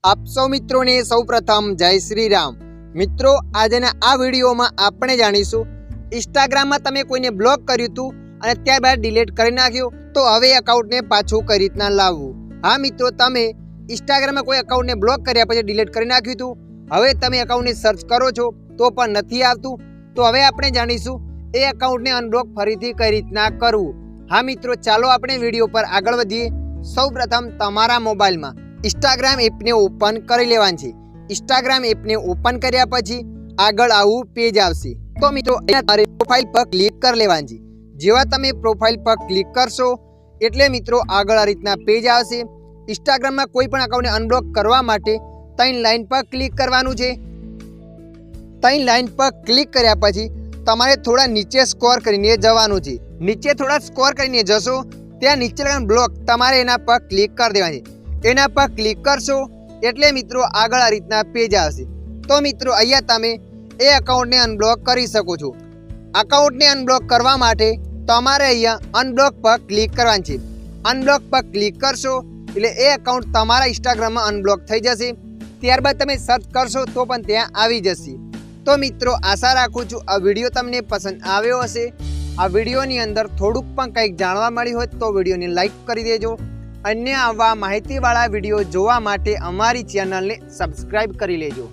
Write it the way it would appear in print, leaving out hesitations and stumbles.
आप सौ मित्रों ने सौ प्रथम जय श्री राम। मित्रों आज आ वीडियो में आपणे जाणीशुं इंस्टाग्राम में तमे कोईने ब्लॉक कर्युं हतुं अने त्यारबाद डिलीट करी नाख्यो तो हवे अकाउंट ने पाछुं कई रीतना लाववुं। हाँ मित्रों, तमे इंस्टाग्राम में कोई अकाउंट ने ब्लॉक कर्या पछी डिलीट करी नाख्युं हतुं, हवे तमे अकाउंट ने सर्च करो छो तो पण नथी आवतुं, तो हवे आपणे जाणीशुं ए अकाउंट ने अनब्लॉक फरीथी कई रीतना करवुं। हाँ मित्रों, चालो आपणे विडियो पर आगळ वधीए। सौ प्रथम तमारा मोबाइल में इंस्टाग्राम एप ने ओपन कर लेवानुं छे। इंस्टाग्राम एप ने ओपन कर्या पछी आगळ आवुं पेज आवशे। तो मित्रों अहींया तमारे प्रोफाइल पर क्लिक कर लेवानुं छे। जेवा तमे प्रोफाइल पर क्लिक करशो एटले मित्रों आगळ आ रीतना पेज आवशे। इंस्टाग्राम में कोई पण अकाउंट ने अनब्लॉक करवा माटे 3 लाइन पर क्लिक करवानुं छे। 3 लाइन पर क्लिक कर्या पछी तमारे थोड़ा नीचे स्क्रॉल करीने जवानुं छे। नीचे थोड़ा स्क्रॉल करीने जशो त्यां नीचे लगान ब्लॉक तमारे एना पर क्लिक कर देवानुं छे। एना पर क्लिक करशो एटले मित्रों आगळ आ रीतना पेज आवशे। तो मित्रों अहींया तमे ए अकाउंट ने अनब्लॉक करी शको छो। अकाउंट ने अनब्लॉक करवा माटे तमारे अहींया अनब्लॉक पर क्लिक करवानुं छे। अनब्लॉक पर क्लिक करशो एटले ए अकाउंट तमारा इंस्टाग्राम में अनब्लॉक थई जशे। त्यारबाद तमे सर्च करशो तो पण त्यां आवी जशे। तो मित्रों आशा राखुं छुं आ विडियो तमने पसंद आव्यो हशे। आ विडियोनी अंदर थोड़ुंक पण कंईक जाणवा मळ्युं होय तो विडियोने लाइक करी देजो। अन्य आवा माहितीवाळा विडियो जोवा माटे अमारी चेनलने सब्सक्राइब करी लेजो।